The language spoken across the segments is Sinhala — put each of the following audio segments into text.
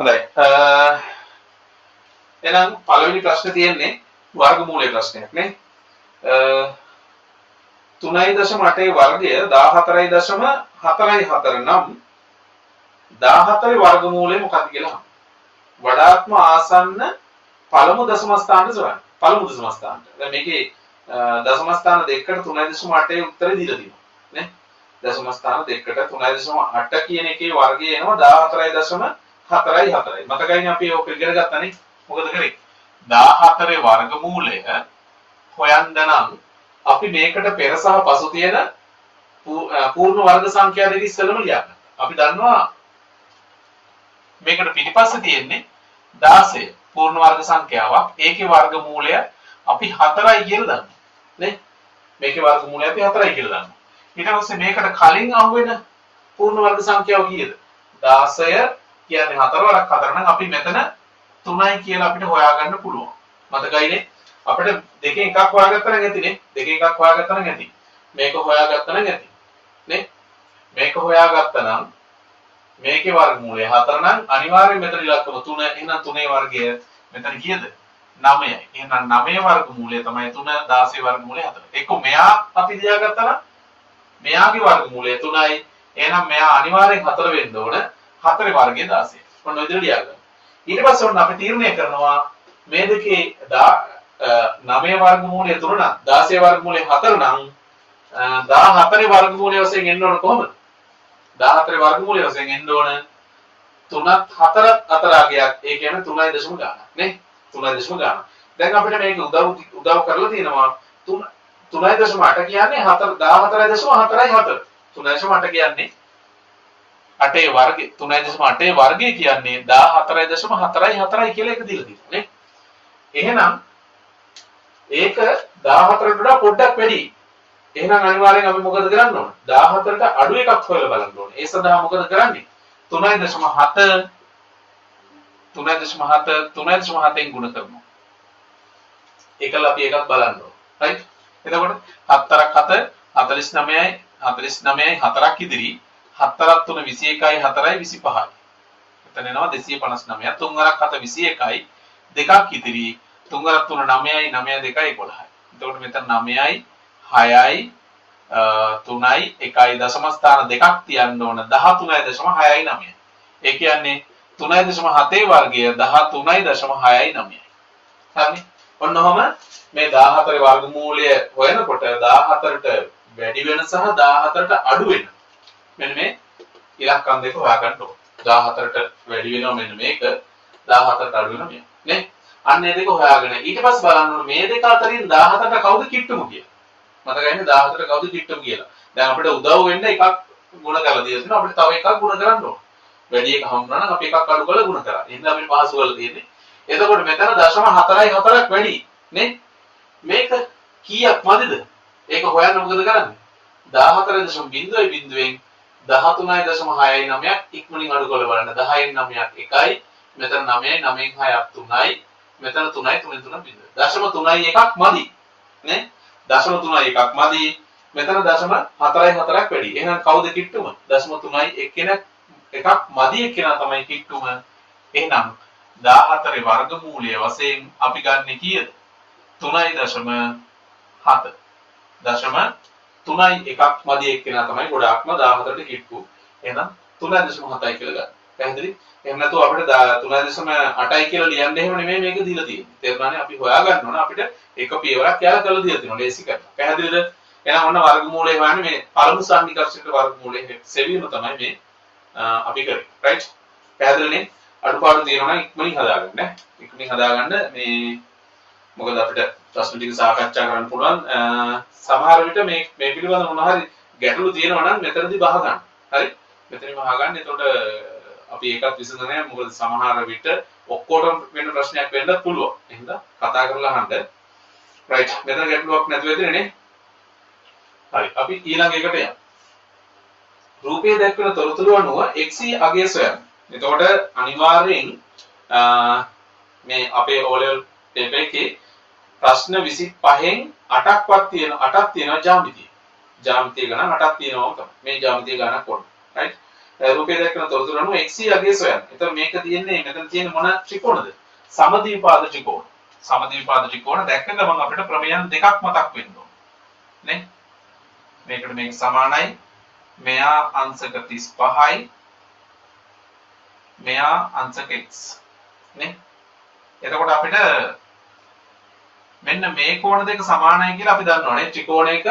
හොඳයි. එහෙනම් පළවෙනි ප්‍රශ්නේ තියෙන්නේ වර්ගමූලයේ ප්‍රශ්නයක් නේ. 3.8 වර්ගය 14.44 නම් 14 වර්ගමූලය මොකක්ද කියලා අහන්න. වඩාත්ම ආසන්න පළමු දශම ස්ථානට සොයන්න. පළමු දශම ස්ථානට. දැන් මේකේ දශම ස්ථාන දෙකකට 3.8 උත්තරේ දීලා තියෙනවා නේ. දශම ස්ථාන දෙකකට 3.8 කියන එකේ වර්ගය එනවා 14.44. මතකයිනේ අපි ඔක ඉගෙන ගත්තානේ. මොකද කරේ? 14 වර්ගමූලය හොයන්න නම් අපි මේකට පෙර සහ පසු තියෙන පූර්ණ වර්ග සංඛ්‍යා දෙක ඉස්සෙල්ලම ලියන්න. අපි දන්නවා මේකට පිටිපස්සේ තියෙන්නේ 16 පූර්ණ වර්ග සංඛ්‍යාවක්. ඒකේ වර්ගමූලය අපි 4යි කියලා දන්නවා. නේ? මේකේ වර්ගමූලය අපි 4යි කියලා දන්නවා. ඊට පස්සේ මේකට කලින් අහුවෙන පූර්ණ වර්ග සංඛ්‍යාව කීයද? 16 කියන්නේ 4 වරක් 4 නම් අපි මෙතන 3යි කියලා අපිට හොයාගන්න පුළුවන්. මතකයිනේ? අපිට දෙකෙන් එකක් හොයාගත්තා නම් ඇතිනේ. දෙකෙන් එකක් හොයාගත්තා නම් ඇති. මේක හොයාගත්තා නම් ඇති. නේ? මේක හොයාගත්තා නම් මේකේ වර්ගමූලය 4 නම් අනිවාර්යෙන් මෙතන ඉලක්කම 3. එහෙනම් 3ේ වර්ගය මෙතන කීයද? 9යි. එහෙනම් 9ේ වර්ගමූලය තමයි 3 16 වර්ගමූලය 4. ඒක මෙයා අපි ලියාගත්තා නම් මෙයාගේ වර්ගමූලය 3යි. එහෙනම් මෙයා අනිවාර්යෙන් 4 වෙන්න ඕන. 4ේ වර්ගය 16. ඔන්න ඔය විදිහට ලියාගන්න. ඊට පස්සේ ඔන්න අපි තීරණය කරනවා මේ දෙකේ 9 වර්ගමූලය 3 නම් 16 වර්ගමූලය 4 නම් 14 වර්ගමූලය වශයෙන් එන්න ඕන කොහොමද? 14 වර්ගමූලය වශයෙන් එන්න ඕන 3ත් 4ත් අතර අගයක්. ඒ කියන්නේ 3.0 ගානක් නේ. 3.0 ගානක්. දැන් අපිට මේක උදව් කරලා තියෙනවා 3.8 කියන්නේ 14.4. 3.8 කියන්නේ 8 වර්ගය 3.8 වර්ගය කියන්නේ 14.44 කියලා එක දීලා තියෙනවා නේ. එහෙනම් ඒක 14ට වඩා පොඩ්ඩක් වැඩි. එහෙනම් අනිවාර්යෙන් අපි මොකද කරන්න ඕන? 14ට අඩු එකක් හොයලා බලන්න ඕනේ. ඒ සඳහා මොකද කරන්නේ? 3.7 3.7ෙන් ගුණ කරනවා. ඒකල අපි එකක් බලන්න ඕන. රයිට්? එතකොට 7ක් 7 49යි 49යි 4ක් ඉදිරි 7ක් 3 21යි 4යි 25යි. එතන එනවා 259. 3ක් 7 21යි දෙකක් ඉදිරි 3ක් 3 9යි 9 2යි 11යි. එතකොට මෙතන 9යි 6යි 3යි 1යි දශම ස්ථාන දෙකක් තියන්න ඕන 13.6යි 9යි. ඒ කියන්නේ 3.7 වර්ගය 13.6යි 9යි. හරිනේ? ඔන්න ඔහම මේ 14 වර්ගමූලය හොයනකොට 14ට වැඩි වෙන සහ 14ට අඩු වෙන මෙන්න මේ ඉලක්කම් දෙක හොයාගන්න ඕන. 14ට වැඩි වෙනවා මෙන්න මේක 14ට අඩු වෙනවා මෙන්න. නේ? අන්න ඒ දෙක හොයාගෙන ඊට පස්සේ බලන්න ඕන මේ දෙක අතරින් 17ට කවුද කිට්ටුම කියලා. මතකයිනේ 17ට කවුද කිට්ටුම කියලා. දැන් අපිට උදව් වෙන්න එකක් ගුණ කරලා දීලා තියෙනවා. අපිට තව එකක් ගුණ කරන්න ඕන. වැඩි එක හම්බුනා නම් අපි එකක් අඩු කරලා ගුණ කරා. එහෙනම් අපිට පහසු කරලා තියෙන්නේ. එතකොට මෙතන 0.4යි 4ක් වැඩි නේ? මේක කීයක් මදිද? ඒක හොයන්න මොකද කරන්නේ? 14.0 13.6යි 9ක් ඉක්මනින් අඩු කරලා බලන්න. 10න් 9ක් 1යි. මෙතන 9යි 9න් 6ක් 3යි. මෙතන 3යි 3න් 3 බිඳුව. 0.3යි එකක් මදි. නේ? 0.3යි එකක් මදි. මෙතන 0.4යි 4ක් වැඩි. එහෙනම් කවුද කිට්ටුම? 0.3යි එකක් මදි එක්කෙනා තමයි කිට්ටුම. එහෙනම් 14 වර්ගමූලය වශයෙන් අපි ගන්න කීයද? 3.7. 3යි එකක් මදි එක්කෙනා තමයි ගොඩාක්ම 14ට කිට්ටු. එහෙනම් 3.7යි කියලා ගන්න. පැහැදිලි? එහෙම නැතුව අපිට 3.8යි කියලා ලියන්න එහෙම නෙමෙයි මේක දීලා තියෙන්නේ. තේරුණානේ? අපි හොයා ගන්න ඕන අපිට එක පියවරක් යාලා කරලා දීලා තියෙනවා. ලේසි කරලා. පැහැදිලිද? එහෙනම් ඔන්න වර්ගමූලය හොයන්නේ මේ පළමු සම්නිකර්ෂිත වර්ගමූලය සෙවීම තමයි මේ අපි කරේ. රයිට්? පැහැදිලිනේ? අඩුපාඩු තියෙනවා නම් ඉක්මනින් හදාගන්න ඈ. ඉක්මනින් හදාගන්න මේ මොකද අපිට ප්‍රශ්න ටික සාකච්ඡා කරන්න පුළුවන්. සමහර විට මේ පිළිබඳව මොනවා හරි ගැටලු තියෙනවා නම් මෙතනදී බහ ගන්න. හරි? මෙතනින් බහ ගන්න. එතකොට අපි ඒකත් විසඳන්නේ මොකද සමහර විට ඔක්කොටම වෙන ප්‍රශ්නයක් වෙන්න පුළුවන්. එහෙනම් කතා කරලා අහන්න. රයිට්. මෙතන ගැටලුවක් නැතුව ඇතිනේ නේ? හරි. අපි ඊළඟ එකට යමු. රූපයේ දැක්වෙන තොරතුරු අනුව x අගය සොයන්න. එතකොට අනිවාර්යෙන් මේ අපේ O level paper එකේ ප්‍රශ්න 25න් 8ක්වත් තියෙන 8ක් තියෙනවා ජ්‍යාමිතිය. ජ්‍යාමිතිය ගණන් 8ක් තියෙනවා තමයි. මේ ජ්‍යාමිතිය ගණන් කොහොමද? right? රූපය දැක්කන තොරතුරු අනුව x අගය සොයන්න. එතකොට මේක තියෙන්නේ මෙතන තියෙන මොන ත්‍රිකෝණද? සමද්විපාද ත්‍රිකෝණ. සමද්විපාද ත්‍රිකෝණ දැක්ක ගමන් අපිට ප්‍රමේයන් දෙකක් මතක් වෙන්න ඕන. නේ? මේකට මේක සමානයි. මෙයා අංශක 35යි. මෙයා අංශක x. නේ? එතකොට අපිට මෙන්න මේ කෝණ දෙක සමානයි කියලා අපි දන්නවනේ. ත්‍රිකෝණයක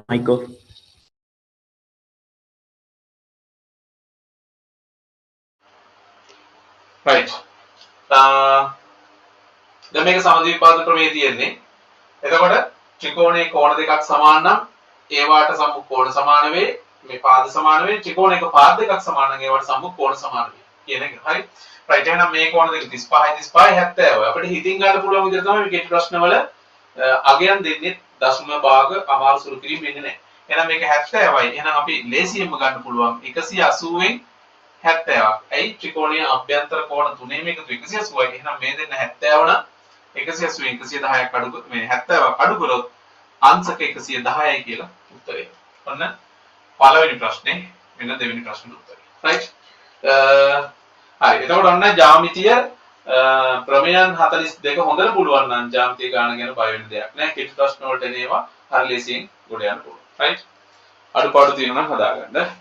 Michael. right. දැන් මේක සමද්විපාද ප්‍රමේය තියෙන්නේ. එතකොට ත්‍රිකෝණයේ කෝණ දෙකක් සමාන නම් ඒවාට සම්මුඛ කෝණ සමාන වේ. මේ පාද සමාන වේ. ත්‍රිකෝණයක පාද දෙකක් සමාන නම් ඒවාට සම්මුඛ කෝණ සමාන වේ. කියන එක. හරි. right. එහෙනම් මේ කෝණ දෙක 35යි 70යි 70. අපිට හිතින් ගන්න පුළුවන් විදිහට තමයි මේ කෙටි ප්‍රශ්නවල අගයන් දෙන්නේ දශම භාග අමාරු සුළු කිරීම වෙන්නේ නැහැ. එහෙනම් මේක 70යි. එහෙනම් අපි ලේසියෙන්ම ගන්න පුළුවන් 180න් 70ක්. ඇයි ත්‍රිකෝණීය අභ්‍යන්තර කෝණ තුනේම එකතු 180යි. එහෙනම් මේ දෙන්න 70 නම් 180න් 110ක් අඩු මේ 70ක් අඩු කරොත් අංශක 110යි කියලා උත්තරය. ඔන්න පළවෙනි ප්‍රශ්නේ මෙන්න දෙවෙනි ප්‍රශ්නෙට උත්තරය. right. හරි. එතකොට ඔන්න ජ්‍යාමිතිය ප්‍රමේයන් 42 හොඳට පුළුවන් නම් ජ්‍යාමිතිය ගාන ගැන බය වෙන්න දෙයක් නැහැ. කෙටි ප්‍රශ්න වලට එනේවා හරි ලේසියෙන් ගොඩ යන්න පුළුවන්. right. අඩුපාඩු තියෙනවා නම් හදාගන්න.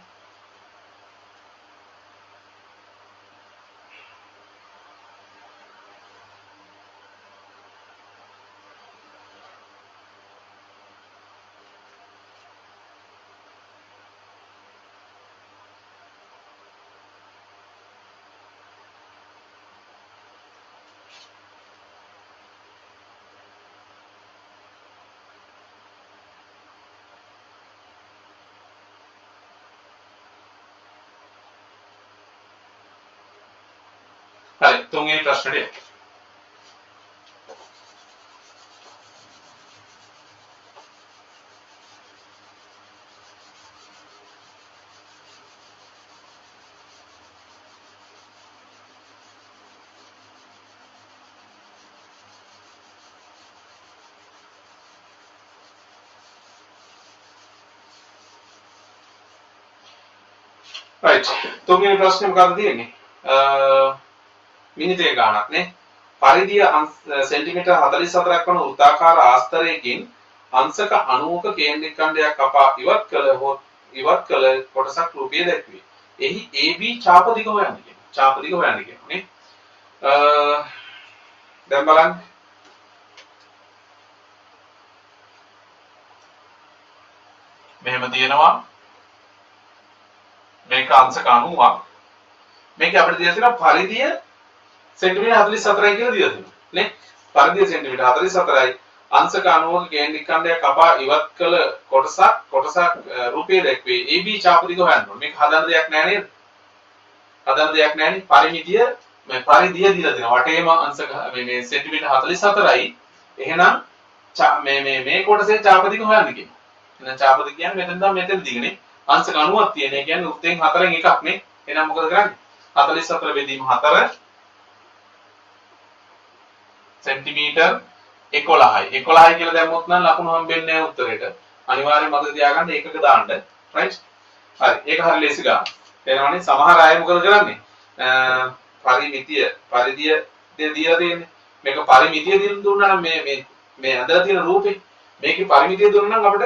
හරි තුන්වෙනි ප්‍රශ්නෙට right තුන්වෙනි ප්‍රශ්නේ මොකක්ද තියෙන්නේ මිනිතේ ගාණක් නේ පරිධිය සෙන්ටිමීටර් 44ක් වන වෘත්තාකාර ආස්තරයකින් අංශක 90ක කේන්ද්‍රික ඛණ්ඩයක් කපා ඉවත් කළ කොටසක් රූපයේ දැක්වේ. එහි AB ඡාප දිග හොයන්න කියනවා. ඡාප දිග හොයන්න කියනවා නේ. දැන් බලන්න. මෙහෙම තියෙනවා. මේක අංශක 90ක්. මේක අපිට දීලා තියෙනවා පරිධිය सेंटीमीटर 44යි කියලා දීලා තියෙනවා නේ පරිධිය सेंटीमीटर 44යි අංශක 90ක කේන්ද්‍රික ඛණ්ඩයක් කපා ඉවත් කළ කොටසක් රූපයේ දැක්වේ AB ඡාප දිග හොයන්න ඕනේ මේක හදන්න දෙයක් නෑ නේද හදන්න දෙයක් නෑනේ පරිමිතිය මේ පරිධිය දීලා තියෙනවා වටේම අංශක මේ सेंटीमीटर 44යි එහෙනම් මේ කොටසේ ඡාප දිග හොයන්න කියනවා එහෙනම් ඡාප දිග කියන්නේ මෙතන තමයි මෙතන දිගනේ අංශක 90ක් තියෙන. ඒ කියන්නේ වෘත්තයෙන් 4න් එකක් නේ. එහෙනම් මොකද කරන්නේ? 44 බෙදීම 4 සෙන්ටිමීටර් 11යි. 11යි කියලා දැම්මොත් නම් ලකුණු හම්බෙන්නේ නැහැ උත්තරේට. අනිවාර්යෙන් මතක තියාගන්න ඒකක දාන්න. රයිට්? හරි. ඒක හරිය ලේසි ගන්න. එනවනේ සමහර අය මොකද කරන්නේ? පරිධිය දීලා තියෙන්නේ. මේක පරිමිතිය දුන්නා නම් මේ ඇඳලා තියෙන රූපේ මේකේ පරිමිතිය දුන්නා නම් අපිට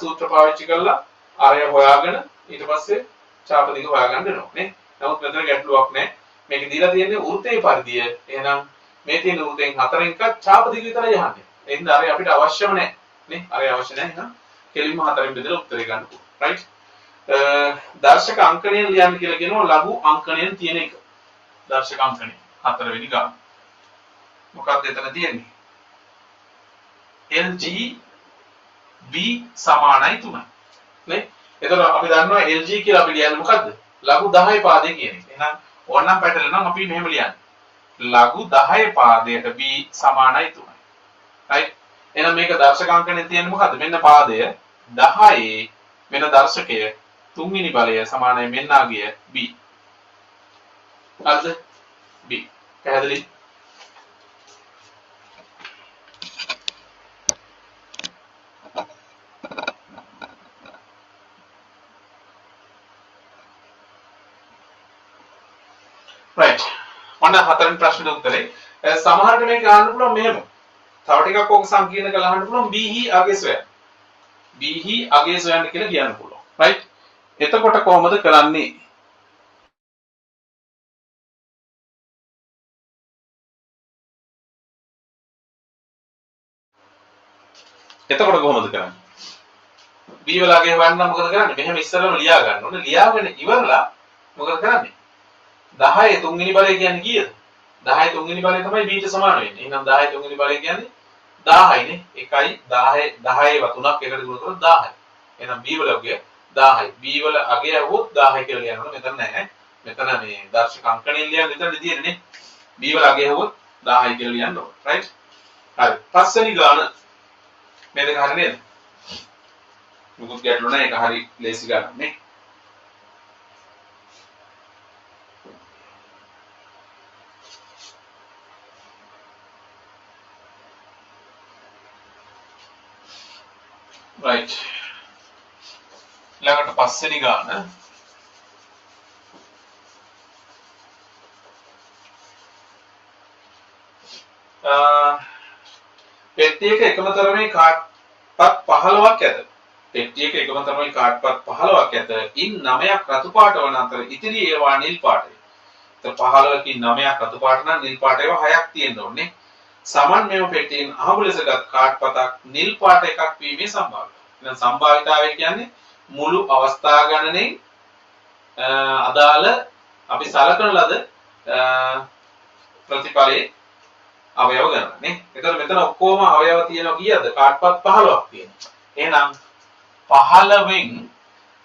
සූත්‍ර පාවිච්චි කරලා ආරය හොයාගෙන ඊට පස්සේ ඡාප දිග හොයාගන්න වෙනවා නේ. නමුත් මෙතන ගැටලුවක් නැහැ. මේක දීලා තියෙන්නේ වෘත්තයේ පරිධිය. එහෙනම් මේ තියෙන වෘත්තයෙන් 4න් එකක් ඡාප දිග විතරයි යහන්නේ. එහෙනම් ආරය අපිට අවශ්‍යම නැහැ නේ. ආරය අවශ්‍ය නැහැ. එහෙනම් කෙලින්ම 4න් බෙදලා උත්තරේ ගන්න පුළුවන්. රයිට්? දර්ශක අංකණයෙන් ලියන්න කියලා කියනවා ලඝු අංකණයෙන් තියෙන එක. දර්ශක අංකණය 4 වෙනි ගාන. මොකක්ද එතන තියෙන්නේ? LG B සමානයි 3යි. නේ? එතකොට අපි දන්නවා LG කියලා අපි ලියන්නේ මොකද්ද? ලඝු 10 පාදේ කියන එක. එහෙනම් ඕනනම් පැටලෙන නම් අපි මෙහෙම ලියන්නේ. ලඝු 10 පාදයට B සමානයි 3යි. right? එහෙනම් මේක දර්ශක අංකණයෙන් තියෙන්නේ මොකද්ද? මෙන්න පාදය 10 වෙන දර්ශකය තුන්වෙනි බලය සමානයි මෙන්නාගිය B. හරිද? B. පැහැදිලි? right. ඔන්න හතරෙන් ප්‍රශ්නෙට උත්තරේ. සමහරට මේක අහන්න පුළුවන් මෙහෙම. තව ටිකක් ඕක සංකීර්ණ කරලා අහන්න පුළුවන් B හි අගය සොයන්න. B හි අගය සොයන්න කියලා කියන්න පුළුවන්. right? එතකොට කොහොමද කරන්නේ? එතකොට කොහොමද කරන්නේ? B වල අගය හොයන්න නම් මොකද කරන්නේ? මෙහෙම ඉස්සරහම ලියා ගන්න ඕනේ. ලියාගෙන ඉවරලා මොකද කරන්නේ? 10 තුන්වෙනි බලය කියන්නේ කීයද? 10 තුන්වෙනි බලය තමයි B ට සමාන වෙන්නේ. එහෙනම් 10 තුන්වෙනි බලය කියන්නේ 1000යි නේ. 1යි 10 10 තුනක් එකට ගුණ කරොත් 1000යි. එහෙනම් B වල අගය 10යි. B වල අගය වුත් 10යි කියලා ලියනවා. මෙතන නැහැ. මෙතන මේ දර්ශක අංකණයෙන් ලියන්නේ මෙතන තියෙන්නේ නේ. B වල අගය වුත් 10යි කියලා ලියන්න ඕනේ. right? හරි. පස්වෙනි ගාන මේ දෙක හරිය නේද? මුකුත් ගැටලු නැහැ. ඒක හරි ලේසි ගන්න නේ. right. ළඟට පස්වෙනි ගාන පෙට්ටියක එකම තරමේ කාඩ්පත් 15ක් ඇත. පෙට්ටියක එකම තරමේ කාඩ්පත් 15ක් ඇත. ඉන් 9ක් රතු පාට වන අතර ඉතිරි ඒවා නිල් පාටයි. ඒත් 15කින් 9ක් රතු පාට නම් නිල් පාට ඒවා 6ක් තියෙන්න ඕනේ. සමන් මේව පෙට්ටියෙන් අහඹු ලෙසගත් කාඩ්පතක් නිල් පාට එකක් වීමේ සම්භාවිතය. එහෙනම් සම්භාවිතාවය කියන්නේ මුළු අවස්ථා ගණනෙන් අදාළ අපි සලකන ලද ප්‍රතිඵලයේ අවයව ගණන නේ. එතකොට මෙතන ඔක්කොම අවයව තියෙනවා කීයද? කාඩ්පත් 15ක් තියෙනවා. එහෙනම් 15න්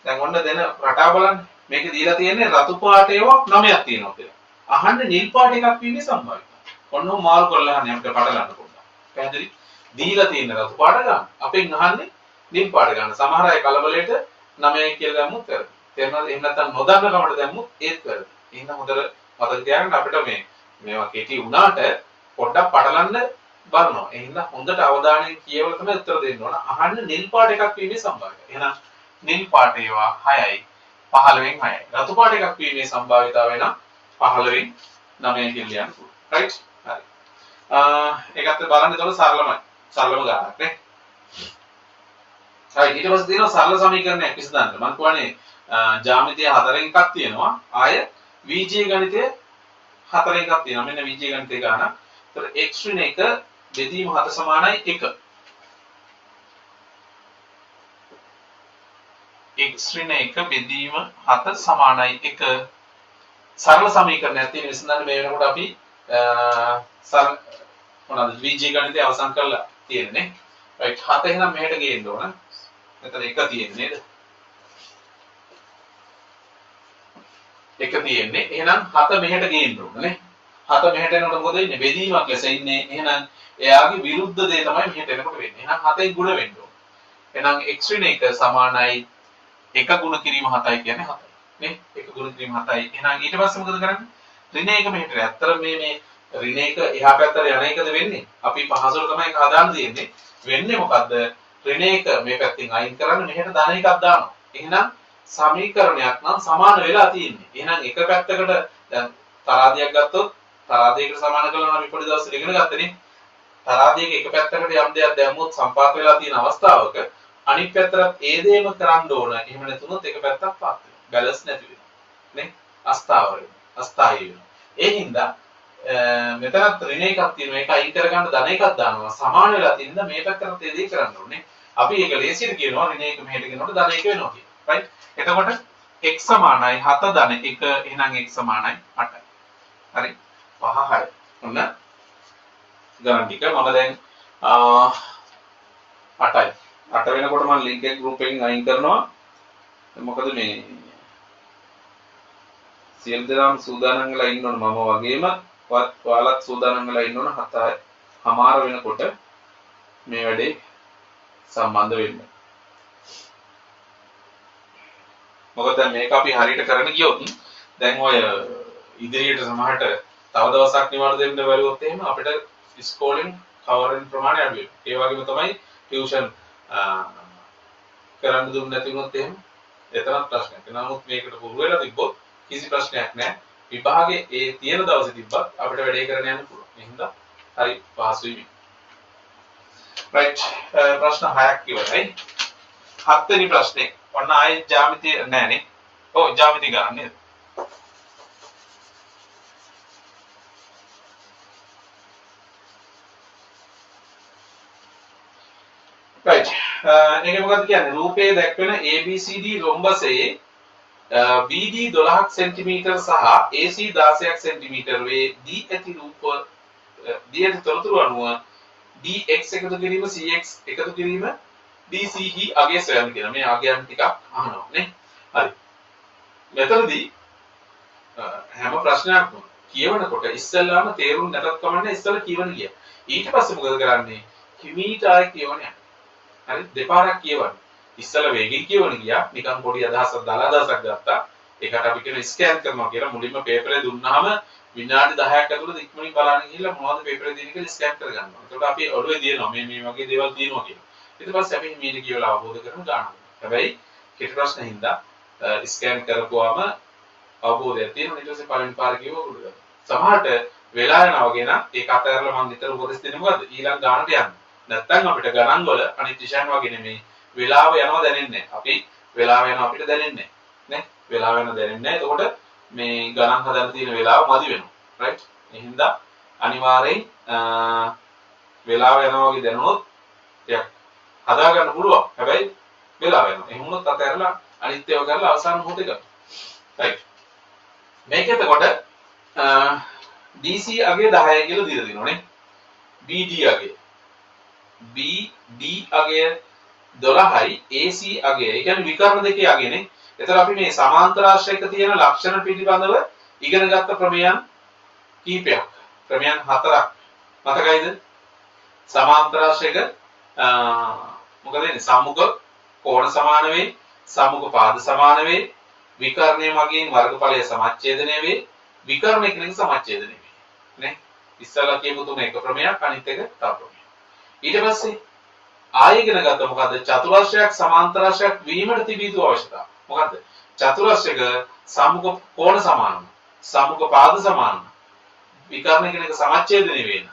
දැන් ඔන්න දෙන රටා බලන්න. මේකේ දීලා තියෙන්නේ රතු පාට ඒවා 9ක් තියෙනවා කියලා. අහන්න නිල් පාට එකක් වීමේ සම්භාවිතය. ඔන්න මාරු කරලා අහන්නේ අපිට පටලන්න පොඩ්ඩක්. පැහැදිලි? දීලා තියෙන රතු පාට ගන්න. අපෙන් අහන්නේ නිල් පාට ගන්න. සමහර අය කලබලයට 9යි කියලා දැම්මුත් වැරදි. තේරෙනවද? එහෙම නැත්නම් නොදන්න කමට දැම්මුත් ඒත් වැරදි. එහෙනම් හොඳට මතක තියාගන්න අපිට මේවා කෙටි වුණාට පොඩ්ඩක් පටලන්න බලනවා. එහෙනම් හොඳට අවධානයෙන් කියවලා තමයි උත්තර දෙන්න ඕන. අහන්න නිල් පාට එකක් වීමේ සම්භාවිතය. එහෙනම් නිල් පාට ඒවා 6යි 15න් 6යි. රතු පාට එකක් වීමේ සම්භාවිතාවය නම් 15න් 9යි කියලා ලියන්න පුළුවන්. right? හරි. ඒකත් බලන්න එතකොට සරලම ගානක් නේ. හරි ඊට පස්සේ තියෙනවා සරල සමීකරණයක් විසඳන්න. මම කියන්නේ ජ්‍යාමිතිය 4න් එකක් තියෙනවා. ආය VJ ගණිතය 4න් එකක් තියෙනවා. මෙන්න VJ ගණිතය ගාන. ඒතර x ඍණ 1 බෙදීම 7 සමානයි 1. x ඍණ 1 බෙදීම 7 සමානයි 1. සරල සමීකරණයක් තියෙන විසඳන්න මේ වෙනකොට අපි මොනවාද VJ ගණිතය අවසන් කරලා තියෙන්නේ. right 7 එහෙනම් මෙහෙට ගේන්න ඕන. මෙතන 1 තියෙන්නේ නේද? 1 තියෙන්නේ. එහෙනම් 7 මෙහෙට ගේන්න ඕන නේ. 7 මෙහෙට එනකොට මොකද වෙන්නේ? බෙදීමක් ලෙස ඉන්නේ. එහෙනම් එයාගේ විරුද්ධ දේ තමයි මෙහෙට එනකොට වෙන්නේ. එහෙනම් 7න් ගුණ වෙන්න ඕන. එහෙනම් x ඍණ 1 සමානයි එක ගුණ කිරීම 7යි කියන්නේ 7යි. නේ? එක ගුණ කිරීම 7යි. එහෙනම් ඊට පස්සේ මොකද කරන්නේ? ඍණ එක මෙහෙට. ඇත්තට මේ ඍණ එක එහා පැත්තට යන එකද වෙන්නේ? අපි පහසුවට තමයි ඒක හදාන්න තියෙන්නේ. වෙන්නේ මොකද්ද? ඍණ එක මේ පැත්තෙන් අයින් කරන්න මෙහෙට ධන එකක් දානවා. එහෙනම් සමීකරණයක් නම් සමාන වෙලා තියෙන්නේ. එහෙනම් එක පැත්තකට දැන් තරාදියක් ගත්තොත් තරාදියකට සමාන කළා නම් අපි පොඩි දවසට ඉගෙන ගත්තනේ. තරාදියක එක පැත්තකට යම් දෙයක් දැම්මොත් සම්පාත වෙලා තියෙන අවස්ථාවක අනිත් පැත්තට ඒ දේම කරන්න ඕන. එහෙම නැතුනොත් එක පැත්තක් පාත් වෙනවා. බැලන්ස් නැති වෙනවා. නේ? අස්ථාවර වෙනවා. අස්ථායී වෙනවා. ඒ හින්දා මෙතනත් ඍණ එකක් තියෙනවා. ඒක අයින් කරගන්න ධන එකක් දානවා. සමාන වෙලා තියෙන මේ පැත්තට ඒ දේ කරන්න ඕනේ. අපි ඒක ලේසියට කියනවා ඍණ එක මෙහෙට ගෙනකොට ධන එක වෙනවා කියලා. right? එතකොට x සමානයි 7 ධන 1 එහෙනම් x සමානයි 8යි. හරි? 5 6. ඔන්න ගණන් ටික මම දැන් 8යි. 8 වෙනකොට මම link එක group එකෙන් අයින් කරනවා. මොකද මේ සියලු දෙනාම සූදානම් වෙලා ඉන්න ඕන මම වගේම ඔයාලත් සූදානම් වෙලා ඉන්න ඕන 7යි. හමාර වෙනකොට මේ වැඩේ සම්බන්ධ වෙන්න. මොකද දැන් මේක අපි හරියට කරන්න ගියොත් දැන් ඔය ඉදිරියට සමහරට තව දවසක් නිවාඩු දෙන්න බැලුවොත් එහෙම අපිට ඉස්කෝලෙන් කවර් වෙන ප්‍රමාණය අඩු වෙනවා. ඒ වගේම තමයි ටියුෂන් කරන්න දුන්නේ නැති වුණොත් එහෙම එතරම් ප්‍රශ්නයක්. නමුත් මේකට පුරු වෙලා තිබ්බොත් කිසි ප්‍රශ්නයක් නැහැ. විභාගේ ඒ තියෙන දවසේ තිබ්බත් අපිට වැඩේ කරන්න යන්න පුළුවන්. එහෙනම් හරි පහසුයි මේ. right ප්‍රශ්න 6ක් ඉවරයි. 7 වෙනි ප්‍රශ්නේ. ඔන්න ආයේ ජ්‍යාමිතිය නෑනේ. ඔව් ජ්‍යාමිතිය ගන්න නේද? right ඒක මොකක්ද කියන්නේ? රූපයේ දැක්වෙන ABCD රොම්බසයේ BD 12ක් සෙන්ටිමීටර් සහ AC 16ක් සෙන්ටිමීටර් වේ D ඇති රූප D ඇති තොරතුරු අනුව DX එකතු කිරීම CX එකතු කිරීම DCE අගය සොයන්න කියන මේ අගයන් ටිකක් අහනවා නේ. හරි. මෙතනදී හැම ප්‍රශ්නයක්ම කියවනකොට ඉස්සෙල්ලාම තේරුම් නැතත් කමන්නේ ඉස්සෙල්ලා කියවන ගියා. ඊට පස්සේ මොකද කරන්නේ? හිමීට ආයෙ කියවන්නේ. හරි දෙපාරක් කියවන්න. ඉස්සෙල්ලා වේගෙන් කියවන ගියා. නිකන් පොඩි අදහසක් දාලා අදහසක් ගත්තා. ඒකට අපි කියන ස්කෑන් කරනවා කියලා මුලින්ම පේපරේ දුන්නාම විනාඩි 10ක් ඇතුළත ඉක්මනින් බලන්න ගිහිල්ලා මොනවද පේපරේ තියෙන කියලා ස්කෑන් කරගන්නවා. එතකොට අපි ඔළුවේ දිනනවා මේ වගේ දේවල් තියෙනවා කියලා. ඊට පස්සේ අපි මේක කියලා අවබෝධ කරගන්න ගන්නවා. හැබැයි කෙටි ප්‍රශ්න හින්දා ස්කෑන් කරපුවාම අවබෝධයක් තියෙනවා. ඊට පස්සේ පළවෙනි පාර කියව උඩට. සමහරට වෙලා යනවා වගේ නම් ඒක අතහැරලා මම නිතර උපදෙස් දෙන්නේ මොකද්ද? ඊළඟ ගානට යන්න. නැත්තම් අපිට ගණන් වල අනිත් විෂයන් වගේ නෙමෙයි. වෙලාව යනවා දැනෙන්නේ නැහැ. අපි වෙලාව යනවා අපිට දැනෙන්නේ නැහැ. නේ? වෙලාව යනවා දැනෙන්නේ නැහැ. එතකොට මේ ගණන් හදන්න තියෙන වෙලාව මදි වෙනවා. right? ඒ හින්දා අනිවාර්යෙන් වෙලාව යනවා වගේ දැනුනොත් ටිකක් හදා ගන්න පුළුවන්. හැබැයි වෙලාව යනවා. එහෙම වුණොත් අතහැරලා අනිත් ඒවා කරලා අවසාන මොහොතේ ගන්න. right. මේක එතකොට DC අගය 10යි කියලා දීලා දිනවනේ. BD අගය. BD අගය 12යි AC අගය. ඒ කියන්නේ විකර්ණ දෙකේ අගයනේ. එතකොට අපි මේ සමාන්තර ආශ්‍රයක තියෙන ලක්ෂණ පිළිබඳව ඉගෙන ගත්ත ප්‍රමේයන් කීපයක්. ප්‍රමේයන් 4ක්. මතකයිද? සමාන්තර ආශ්‍රයක මොකද වෙන්නේ? සම්මුඛ කෝණ සමාන වේ, සම්මුඛ පාද සමාන වේ, විකර්ණයේ මගින් වර්ගඵලය සමච්ඡේදනය වේ, විකර්ණ එකිනෙක සමච්ඡේදනය වේ. නේ? ඉස්සලා කියපු තුන එක ප්‍රමේයක් අනිත් එක තව ප්‍රමේයක්. ඊට පස්සේ ආයෙ ඉගෙන ගත්ත මොකද්ද? චතුරාශ්‍රයක් සමාන්තරාශ්‍රයක් වීමට තිබී යුතු අවශ්‍යතාව. මොකද්ද? චතුරාශ්‍රයක සම්මුඛ කෝණ සමානම, සම්මුඛ පාද සමානම, විකර්ණ එකිනෙක සමච්ඡේදනය වෙන.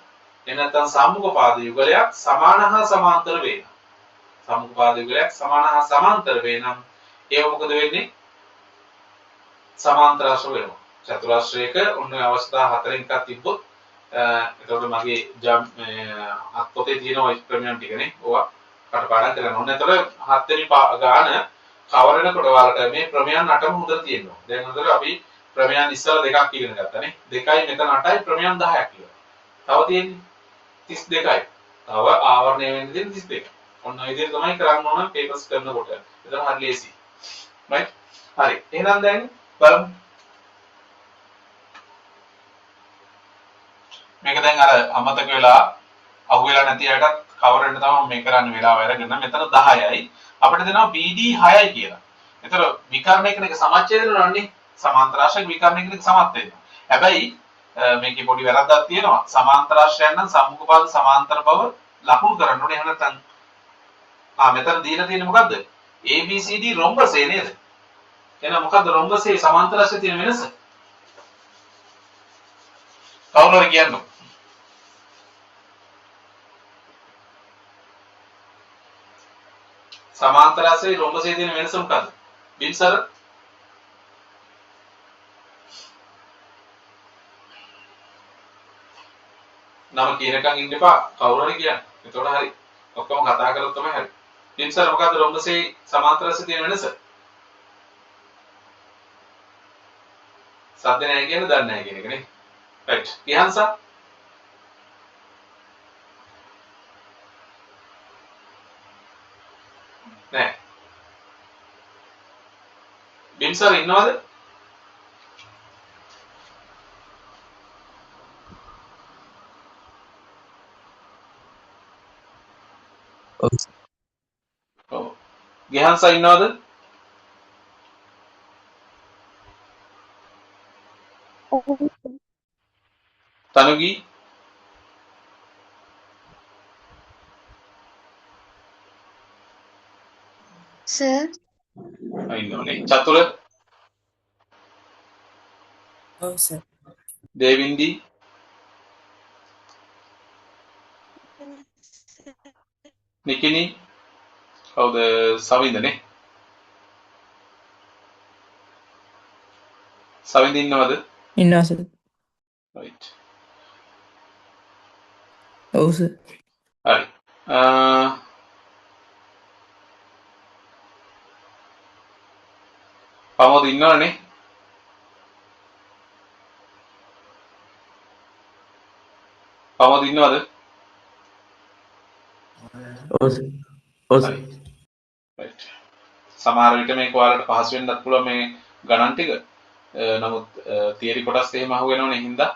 එහෙම නැත්නම් සම්මුඛ පාද යුගලයක් සමාන හා සමාන්තර වෙන. සම්මුඛ පාද යුගලයක් සමාන හා සමාන්තර වෙනම් ඒව මොකද වෙන්නේ? සමාන්තරාශ්‍ර වෙනවා. චතුරාශ්‍රයක ඔන්න අවස්ථා හතරෙන් එකක් තිබ්බොත් එතකොට මගේ අත් පොතේ තියෙන ඔය ප්‍රමේයන් ටිකනේ. ඕවා කටපාඩම් කරන්න ඕනේ. එතකොට හත්වෙනි ගාන කවර වෙනකොට ඔයාලට මේ ප්‍රමේයන් 8ම හොඳට තියෙනවා. දැන් හොඳට අපි ප්‍රමේයන් ඉස්සලා දෙකක් ඉගෙන ගත්තානේ. 2යි මෙතන 8යි ප්‍රමේයන් 10ක් කියලා. තව තියෙන්නේ 32යි. තව ආවරණය වෙන්න තියෙන 32. ඔන්න ඔය විදිහට තමයි කරන්න ඕන පේපර්ස් කරනකොට. එතන හරි ලේසි. right? හරි. එහෙනම් දැන් බලමු. මේක දැන් අර අමතක වෙලා අහුවෙලා නැති අයටත් කවර් වෙන්න තමයි මේ කරන්න වෙලාව අරගෙන මෙතන 10යි අපිට දෙනවා BD 6යි කියලා. ඒතර විකර්ණය කියන එක සමච්ඡේදන නන්නේ සමාන්තරාශ්‍රයක විකර්ණය කියන එක සමත් වෙනවා. හැබැයි මේකේ පොඩි වැරද්දක් තියෙනවා. සමාන්තරාශ්‍රයන් නම් සම්මුඛ පාද සමාන්තර බව ලකුණු කරන්න ඕනේ. එහෙම නැත්නම් මෙතන දීලා තියෙන්නේ මොකද්ද? ABCD රොම්බසේ නේද? එහෙනම් මොකද්ද රොම්බසේ සමාන්තරාශ්‍රයේ තියෙන වෙනස? කවුරු හරි කියන්නකෝ. සමාන්තරාශ්‍රයේ රොම්බසේ තියෙන වෙනස මොකද්ද? බින්සර නම කියනකන් ඉන්න එපා. කවුරු හරි කියන්න. එතකොට හරි. ඔක්කොම කතා කරලා තමයි හරි. බින්සර මොකද්ද රොම්බසේ සමාන්තරාශ්‍රයේ තියෙන වෙනස? සද්ද නැහැ කියන දන්නේ නැහැ කියන එක නේ. රයිට්. ඉහන්සා නෑ. බින්සර ඉන්නවද? ඔව්. ගිහන්සා ඉන්නවද? තනුගී sir ඉන්නවනේ. චතුර ඔව් සර්. දේවින්දි නිකිනි කවුද සවින්දනේ? සවින්ද ඉන්නවද? ඉන්නවා සර්. රයිට්. ඔව් සර්. හරි. පමෝද ඉන්නවනේ? පමෝද ඉන්නවද? ඔව් සර්. ඔව් සර්. රයිට්. සමහර විට මේක ඔයාලට පහසු වෙන්නත් පුළුවන් මේ ගණන් ටික. නමුත් තියරි කොටස් එහෙම අහුවෙනවනේ හින්දා